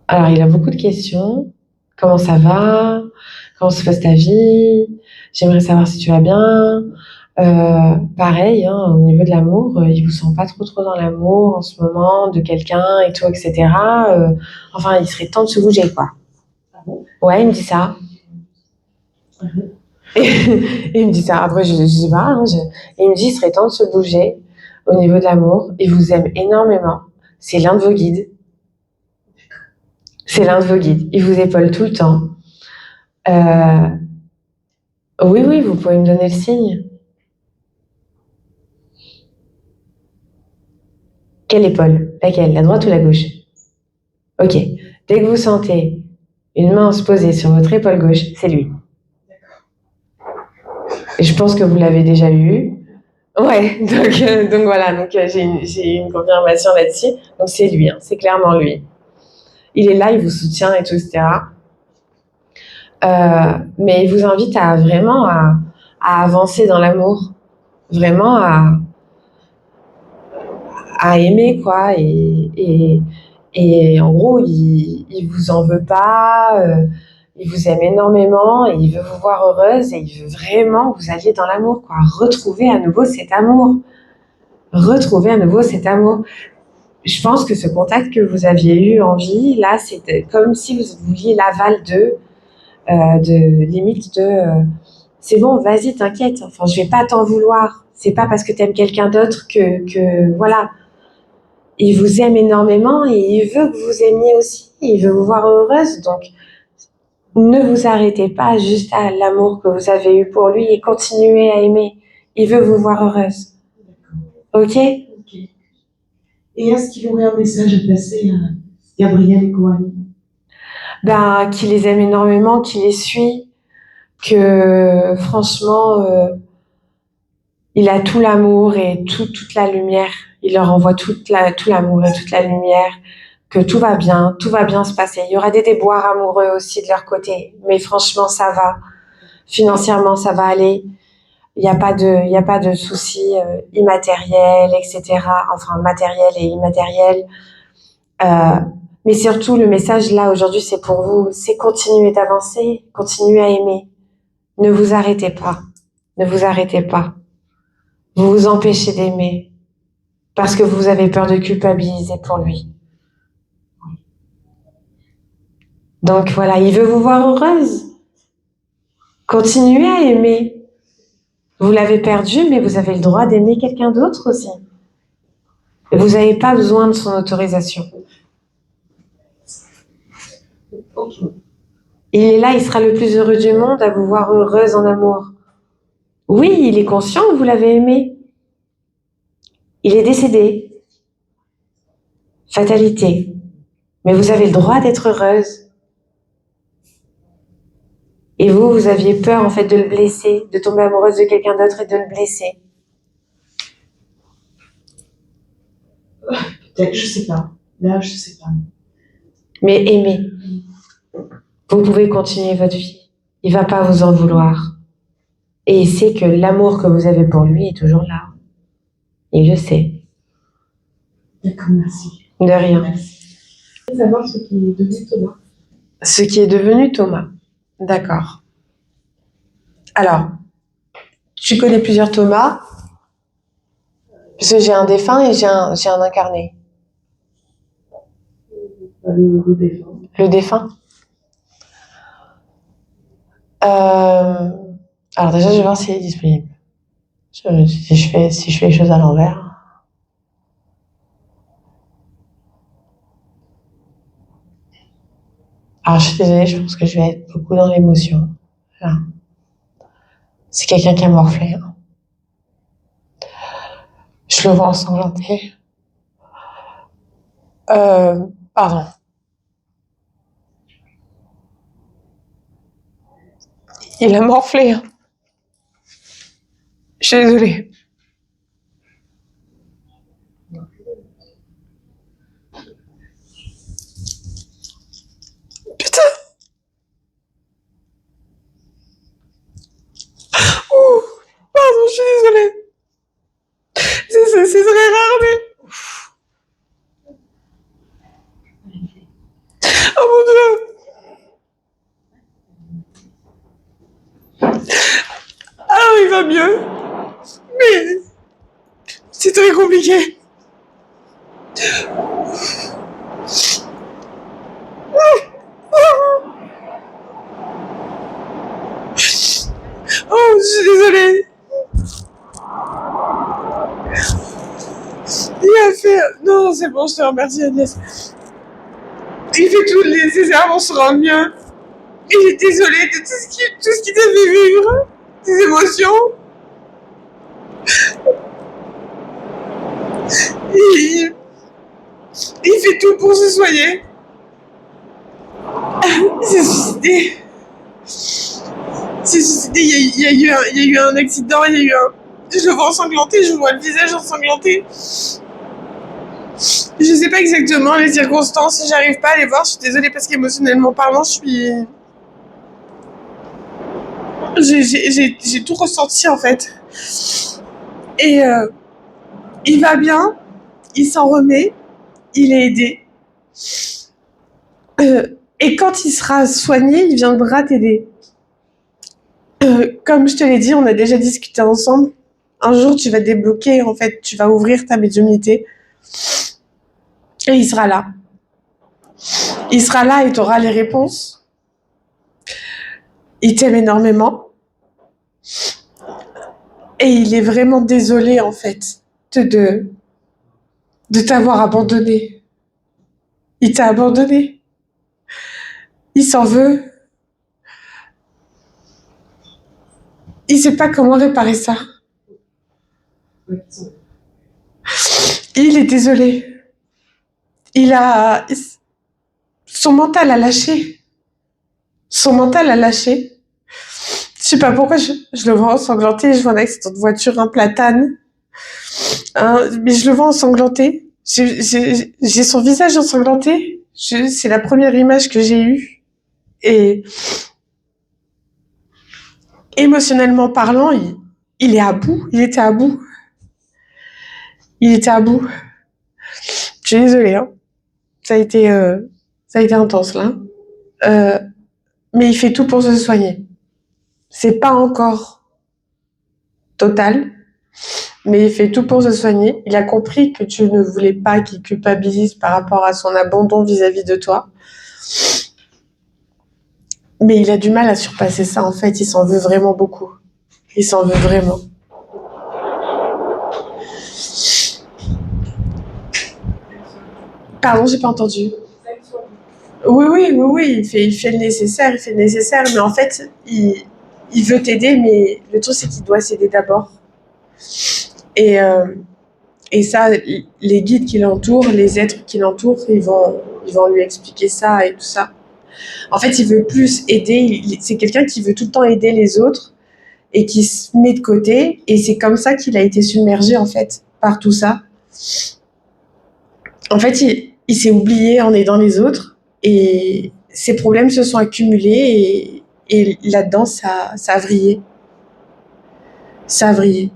Alors, il a beaucoup de questions. Comment ça va? Comment se passe ta vie? J'aimerais savoir si tu vas bien. Pareil, hein, au niveau de l'amour, il vous sent pas trop dans l'amour en ce moment, de quelqu'un et tout, etc. Enfin, il serait temps de se bouger, quoi. Ouais, il me dit ça. Et il me dit ça. Après, je sais pas. Hein, et il me dit, il serait temps de se bouger au niveau de l'amour. Il vous aime énormément. C'est l'un de vos guides. C'est l'un de vos guides. Il vous épaule tout le temps. Oui, vous pouvez me donner le signe. Quelle épaule? Laquelle? La droite ou la gauche? Ok. Dès que vous sentez une main se poser sur votre épaule gauche, c'est lui. Et je pense que vous l'avez déjà eu. Ouais, donc voilà, j'ai une confirmation là-dessus. Donc c'est lui, hein, c'est clairement lui. Il est là, il vous soutient et tout, etc. Mais il vous invite à vraiment à avancer dans l'amour, vraiment à aimer, quoi. Et en gros, il vous en veut pas, il vous aime énormément et il veut vous voir heureuse et il veut vraiment que vous alliez dans l'amour, quoi. Retrouver à nouveau cet amour. Retrouver à nouveau cet amour. Je pense que ce contact que vous aviez eu en vie, là, c'était comme si vous vouliez l'aval de limite c'est bon, vas-y, t'inquiète, enfin, je vais pas t'en vouloir. C'est pas parce que t'aimes quelqu'un d'autre que voilà. Il vous aime énormément et il veut que vous aimiez aussi. Il veut vous voir heureuse. Donc, ne vous arrêtez pas juste à l'amour que vous avez eu pour lui et continuez à aimer. Il veut vous voir heureuse. Ok? Ok. Et est-ce qu'il aurait un message à passer à Gabriel et Coralie? Ben, qu'il les aime énormément, qu'il les suit, que franchement, il a tout l'amour et toute la lumière. Il leur envoie tout l'amour et toute la lumière, que tout va bien se passer. Il y aura des déboires amoureux aussi de leur côté, mais franchement, ça va. Financièrement, ça va aller. Il y a pas de soucis immatériels, etc. Enfin, matériels et immatériels. Euh, mais surtout, le message là aujourd'hui, c'est pour vous. C'est continuer d'avancer, continuer à aimer. Ne vous arrêtez pas. Ne vous arrêtez pas. Vous vous empêchez d'aimer parce que vous avez peur de culpabiliser pour lui. Donc voilà, il veut vous voir heureuse. Continuez à aimer. Vous l'avez perdu, mais vous avez le droit d'aimer quelqu'un d'autre aussi. Et vous n'avez pas besoin de son autorisation. Ok. Il est là, il sera le plus heureux du monde à vous voir heureuse en amour. Oui, il est conscient que vous l'avez aimé. Il est décédé. Fatalité. Mais vous avez le droit d'être heureuse. Et vous aviez peur en fait de le blesser, de tomber amoureuse de quelqu'un d'autre et de le blesser. Peut-être, je sais pas. Là, je sais pas. Mais aimez. Vous pouvez continuer votre vie. Il va pas vous en vouloir. Et il sait que l'amour que vous avez pour lui est toujours là. Il le sait. D'accord, merci. De rien. Merci. Je veux savoir ce qui est devenu Thomas. Ce qui est devenu Thomas. D'accord. Alors, tu connais plusieurs Thomas, parce que j'ai un défunt et j'ai un incarné. Le défunt. Le défunt. Alors déjà, je vais voir s'il est disponible. Si je fais les choses à l'envers. Alors, je suis désolée, je pense que je vais être beaucoup dans l'émotion. Là. C'est quelqu'un qui a morflé. Hein. Je le vois ensanglanté. Pardon. Il a morflé. Hein. Je suis désolée. Putain. va mieux. Mais c'est très compliqué. Oh, je suis désolée. Il a fait... Non, c'est bon, je te remercie, Agnès. Il fait tout le nécessaire pour se rendre mieux. Et j'ai désolée de tout ce qui t'a fait vivre. Tes émotions. Il, il fait tout pour se soigner. Il s'est suicidé. Il y a eu un accident, il y a eu un... Je le vois ensanglanté, je vois le visage ensanglanté. Je sais pas exactement les circonstances, j'arrive pas à les voir, je suis désolée parce qu'émotionnellement parlant, j'ai tout ressenti en fait. Et il va bien, il s'en remet, il est aidé. Et quand il sera soigné, il viendra t'aider. Comme je te l'ai dit, on a déjà discuté ensemble. Un jour, tu vas débloquer, en fait, tu vas ouvrir ta médiumnité. Et il sera là. Il sera là et tu auras les réponses. Il t'aime énormément. Et il est vraiment désolé, en fait, de t'avoir abandonné. Il t'a abandonné. Il s'en veut. Il sait pas comment réparer ça. Il est désolé. Son mental a lâché. Son mental a lâché. Je sais pas pourquoi je le vois ensanglanté. Je vois un accident de voiture, un platane. Mais je le vois ensanglanté. J'ai son visage ensanglanté. C'est la première image que j'ai eue. Et émotionnellement parlant, il est à bout. Il était à bout. Il était à bout. Je suis désolée, hein. Ça a été intense, là. Mais il fait tout pour se soigner. C'est pas encore total, mais il fait tout pour se soigner. Il a compris que tu ne voulais pas qu'il culpabilise par rapport à son abandon vis-à-vis de toi. Mais il a du mal à surpasser ça, en fait. Il s'en veut vraiment beaucoup. Il s'en veut vraiment. Pardon, j'ai pas entendu. Oui, il fait le nécessaire, mais en fait, il veut t'aider, mais le truc, c'est qu'il doit s'aider d'abord. Et ça, les guides qui l'entourent, les êtres qui l'entourent, ils vont lui expliquer ça et tout ça. En fait, il veut plus aider, c'est quelqu'un qui veut tout le temps aider les autres et qui se met de côté, et c'est comme ça qu'il a été submergé, en fait, par tout ça. En fait, il s'est oublié en aidant les autres, et ses problèmes se sont accumulés, et là-dedans, ça a vrillé. Ça a vrillé.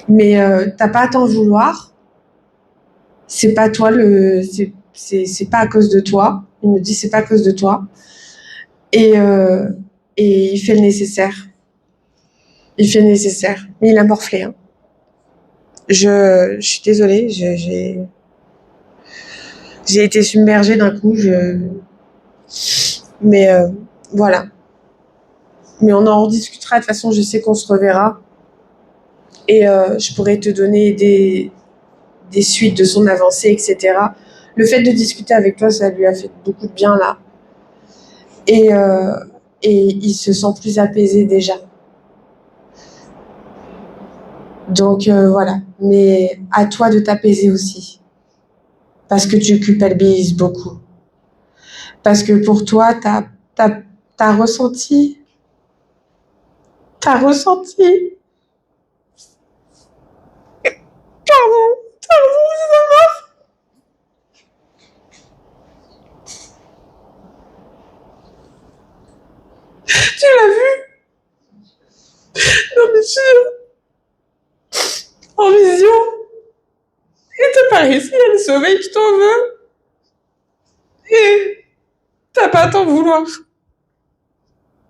Mais t'as pas à t'en vouloir. C'est pas toi c'est pas à cause de toi. Il me dit c'est pas à cause de toi. Et il fait le nécessaire. Il fait le nécessaire. Mais il a morflé, hein. Je suis désolée, j'ai été submergée d'un coup, mais voilà. Mais on en rediscutera, de toute façon, je sais qu'on se reverra. Et je pourrais te donner des suites de son avancée, etc. Le fait de discuter avec toi, ça lui a fait beaucoup de bien, là. Et il se sent plus apaisé déjà. Donc voilà. Mais à toi de t'apaiser aussi. Parce que tu culpabilises beaucoup. Parce que pour toi, t'as ressenti. T'as ressenti. Pardon, tu l'as vu? Non mais en vision. Et t'as pas réussi à le sauver, tu t'en veux. Et t'as pas à t'en vouloir.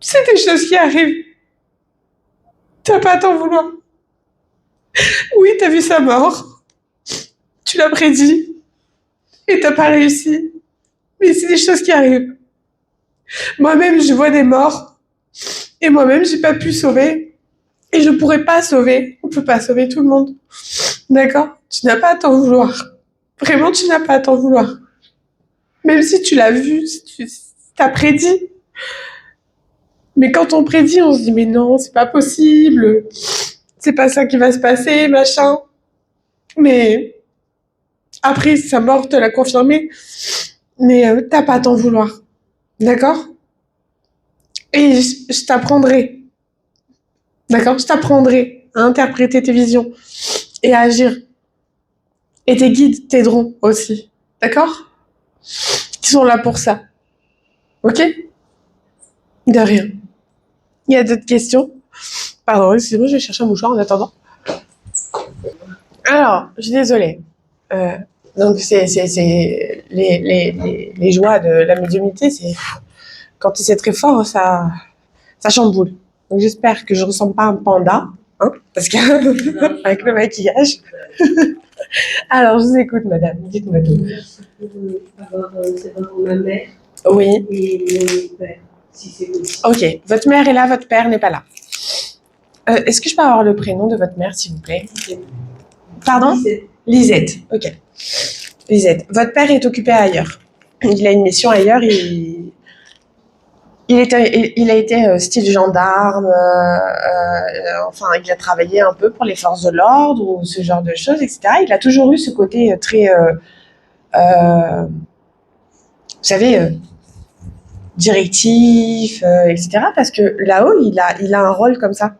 C'est des choses qui arrivent. T'as pas à t'en vouloir. Oui, t'as vu sa mort. Tu l'as prédit. Et t'as pas réussi. Mais c'est des choses qui arrivent. Moi-même, je vois des morts. Et moi-même, j'ai pas pu sauver. Et je pourrais pas sauver. On peut pas sauver tout le monde. D'accord? Tu n'as pas à t'en vouloir. Vraiment, tu n'as pas à t'en vouloir. Même si tu l'as vu, si t'as prédit. Mais quand on prédit, on se dit, mais non, c'est pas possible. C'est pas ça qui va se passer, machin. Mais après, sa mort te l'a confirmé. Mais t'as pas à t'en vouloir. D'accord? Et je t'apprendrai. D'accord? Je t'apprendrai à interpréter tes visions et à agir. Et tes guides t'aideront aussi. D'accord? Ils sont là pour ça. Ok? De rien. Il y a d'autres questions? Pardon, excusez-moi, je vais chercher un mouchoir en attendant. Alors, je suis désolée. Donc, c'est les joies de la médiumnité, c'est quand c'est très fort, ça chamboule. Donc, j'espère que je ressemble pas à un panda, hein, parce que avec le maquillage. Alors, je vous écoute, madame. Dites-moi tout. Merci pour savoir ma mère Oui. et mon père, si c'est possible. Ok. Votre mère est là, votre père n'est pas là. Est-ce que je peux avoir le prénom de votre mère, s'il vous plaît? Pardon? Lisette. Ok. Lisette. Votre père est occupé ailleurs. Il a une mission ailleurs. Il a été style gendarme. Enfin, il a travaillé un peu pour les forces de l'ordre ou ce genre de choses, etc. Il a toujours eu ce côté très, vous savez, directif, etc. Parce que là-haut, il a un rôle comme ça.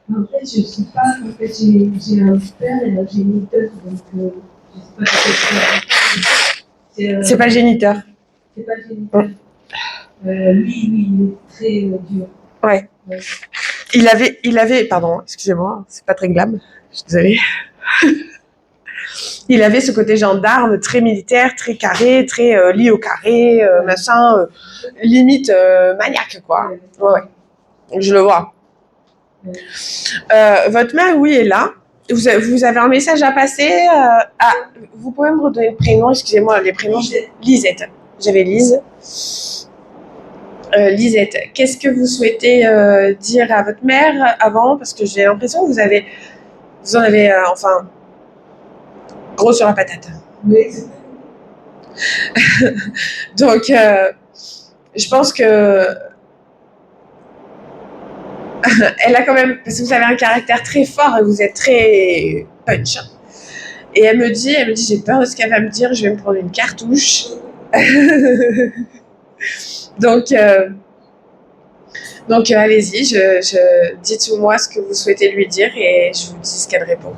En fait, je sais pas. En fait, j'ai un père et un géniteur, donc je sais pas. C'est pas le géniteur. C'est pas le géniteur. Lui, il est très dur. Ouais. Il avait, pardon, excusez-moi, c'est pas très glam, je suis désolée. Il avait ce côté gendarme, très militaire, très carré, très lié au carré, machin, limite maniaque, quoi. Ouais. Je le vois. Votre mère, oui, est là. Vous avez un message à passer. Vous pouvez me redonner le prénom, excusez-moi, les prénoms. Lisette. J'avais Lise. Lisette, qu'est-ce que vous souhaitez dire à votre mère avant? Parce que j'ai l'impression que vous en avez, enfin, gros sur la patate. Oui. Donc, je pense que elle a quand même, parce que vous avez un caractère très fort et vous êtes très punch. Et elle me dit, j'ai peur de ce qu'elle va me dire, je vais me prendre une cartouche. Donc, allez-y, dites-moi ce que vous souhaitez lui dire et je vous dis ce qu'elle répond.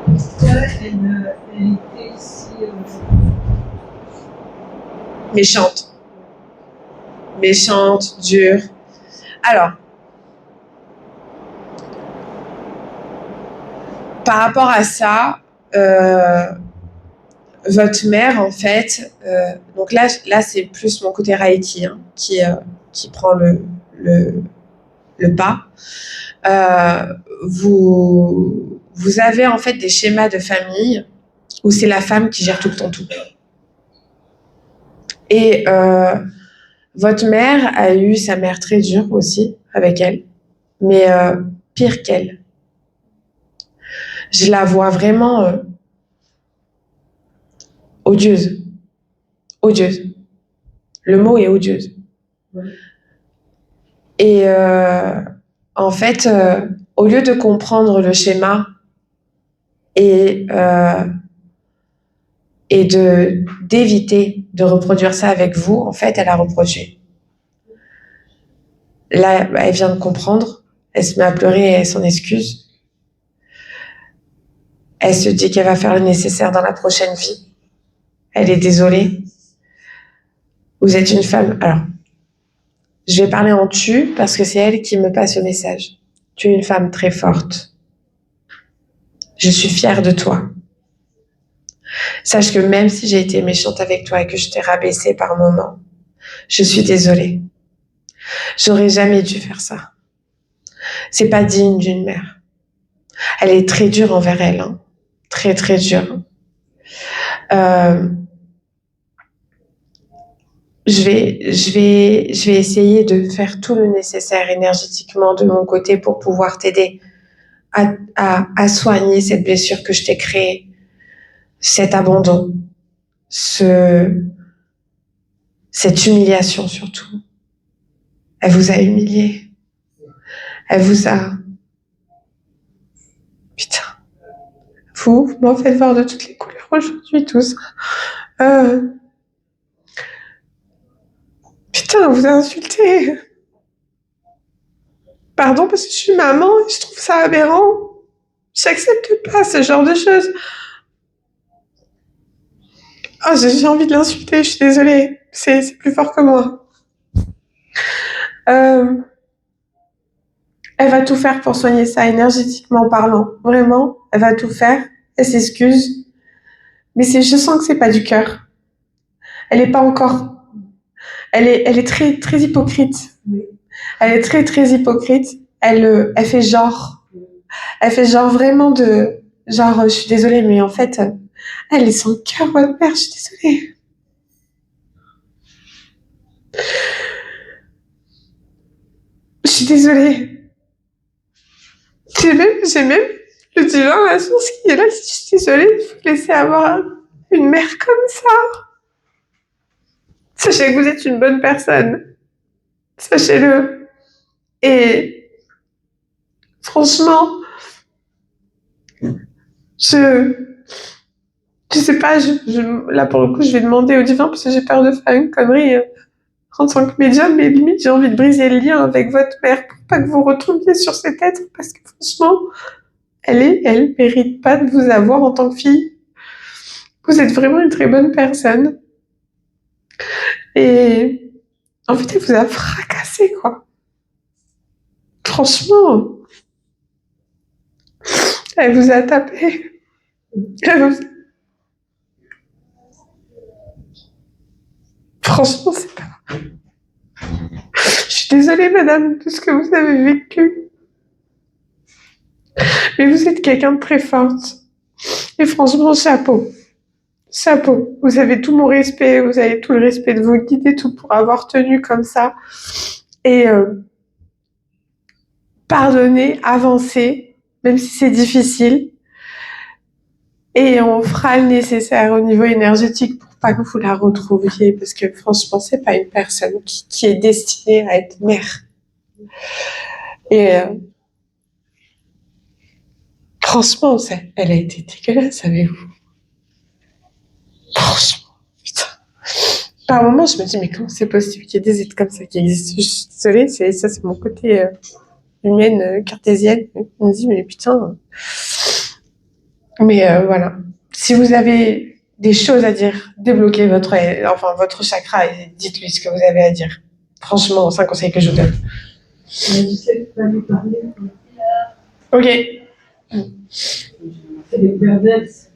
Pourquoi elle était si méchante, dure. Alors, par rapport à ça, votre mère, en fait, donc là c'est plus mon côté Reiki hein, qui prend le pas. Vous avez en fait des schémas de famille où c'est la femme qui gère tout le temps tout. Et votre mère a eu sa mère très dure aussi avec elle, mais pire qu'elle. Je la vois vraiment odieuse. Odieuse. Le mot est odieuse. Ouais. Et en fait, au lieu de comprendre le schéma et d'éviter de reproduire ça avec vous, en fait, elle a reproduit. Là, elle vient de comprendre, elle se met à pleurer et elle s'en excuse. Elle se dit qu'elle va faire le nécessaire dans la prochaine vie. Elle est désolée. Vous êtes une femme... Alors, je vais parler en tu parce que c'est elle qui me passe le message. Tu es une femme très forte. Je suis fière de toi. Sache que même si j'ai été méchante avec toi et que je t'ai rabaissée par moments, je suis désolée. J'aurais jamais dû faire ça. C'est pas digne d'une mère. Elle est très dure envers elle, hein. Très très dure. Je vais essayer de faire tout le nécessaire énergétiquement de mon côté pour pouvoir t'aider à soigner cette blessure que je t'ai créée, cet abandon, cette humiliation surtout. Elle vous a humilié. Elle vous a... Putain. Vous m'en faites voir de toutes les couleurs aujourd'hui, tous. Putain, on vous a insulté. Pardon, parce que je suis maman et je trouve ça aberrant. J'accepte pas ce genre de choses. Oh, j'ai envie de l'insulter, je suis désolée. C'est plus fort que moi. Elle va tout faire pour soigner ça énergétiquement parlant. Vraiment, elle va tout faire. Elle s'excuse. Mais je sens que c'est pas du cœur. Elle est pas encore... Elle est très, très hypocrite. Elle est très, très hypocrite. Elle fait genre. Elle fait genre vraiment de... Genre, je suis désolée, mais en fait, elle est sans cœur, votre mère, je suis désolée. Je suis désolée. J'ai même le divin, la source qui est là. Je suis désolée de vous laisser avoir une mère comme ça. Sachez que vous êtes une bonne personne. Sachez-le. Et franchement, je sais pas, là pour le coup, je vais demander au divin parce que j'ai peur de faire une connerie en tant que médium, mais limite, j'ai envie de briser le lien avec votre mère pour pas que vous retombiez sur cet être parce que franchement, elle mérite pas de vous avoir en tant que fille. Vous êtes vraiment une très bonne personne. Et en fait, elle vous a fracassé, quoi. Franchement, elle vous a tapé. Franchement, c'est pas... Je suis désolée, madame, de ce que vous avez vécu. Mais vous êtes quelqu'un de très forte. Et franchement, chapeau. Chapeau. Vous avez tout mon respect, vous avez tout le respect de vos guides et tout pour avoir tenu comme ça. Et pardonner, avancer, même si c'est difficile. Et on fera le nécessaire au niveau énergétique pour pas que vous la retrouviez, parce que franchement, c'est pas une personne qui est destinée à être mère. Et franchement, elle a été dégueulasse avec vous. Franchement, putain. Par moments, je me dis, mais comment c'est possible qu'il y ait des êtres comme ça qui existent? Je suis désolée, c'est mon côté humaine, cartésienne. Je me dis, mais putain. Mais voilà. Si vous avez des choses à dire, débloquez votre chakra et dites-lui ce que vous avez à dire. Franchement, c'est un conseil que je vous donne. Mais je sais que tu vas lui parler. Ok. C'est des perverses.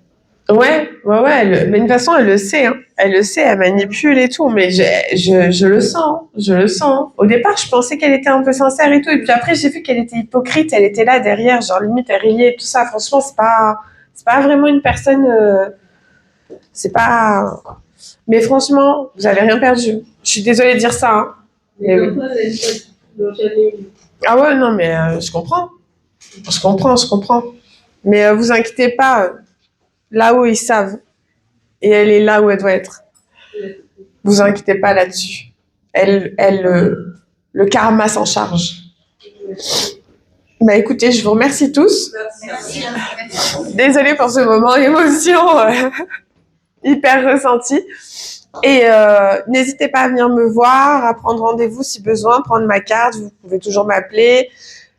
Ouais, mais de toute façon, elle le sait, hein. Elle le sait, elle manipule et tout, mais je le sens, je le sens. Au départ, je pensais qu'elle était un peu sincère et tout, et puis après, j'ai vu qu'elle était hypocrite, elle était là derrière, genre limite, elle riait et tout ça. Franchement, c'est pas vraiment une personne, c'est pas... Mais franchement, vous avez rien perdu. Je suis désolée de dire ça, hein. Mais comme ça, elle n'a jamais eu. Ah ouais, non, mais je comprends. Je comprends. Mais vous inquiétez pas, là-haut, ils savent. Et elle est là où elle doit être. Vous inquiétez pas là-dessus. Le karma s'en charge. Bah écoutez, je vous remercie tous. Merci. Désolée pour ce moment d'émotion hyper ressentie. Et n'hésitez pas à venir me voir, à prendre rendez-vous si besoin, prendre ma carte, vous pouvez toujours m'appeler.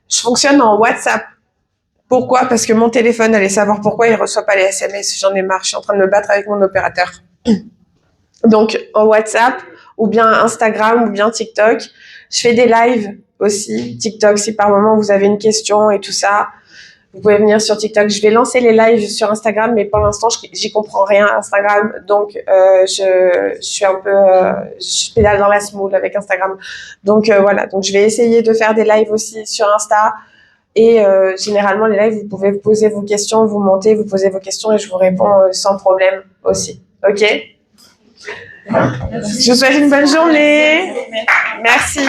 Je fonctionne en WhatsApp. Pourquoi? Parce que mon téléphone, allez savoir pourquoi il ne reçoit pas les SMS. J'en ai marre, je suis en train de me battre avec mon opérateur. Donc, en WhatsApp, ou bien Instagram, ou bien TikTok. Je fais des lives aussi, TikTok, si par moment vous avez une question et tout ça. Vous pouvez venir sur TikTok. Je vais lancer les lives sur Instagram, mais pour l'instant, j'y comprends rien à Instagram. Donc, je suis un peu... je pédale dans la semoule avec Instagram. Donc, voilà. Donc, je vais essayer de faire des lives aussi sur Insta. Et généralement, les lives, vous pouvez poser vos questions, vous montez, vous posez vos questions et je vous réponds sans problème aussi. OK? Je vous souhaite une bonne journée. Merci.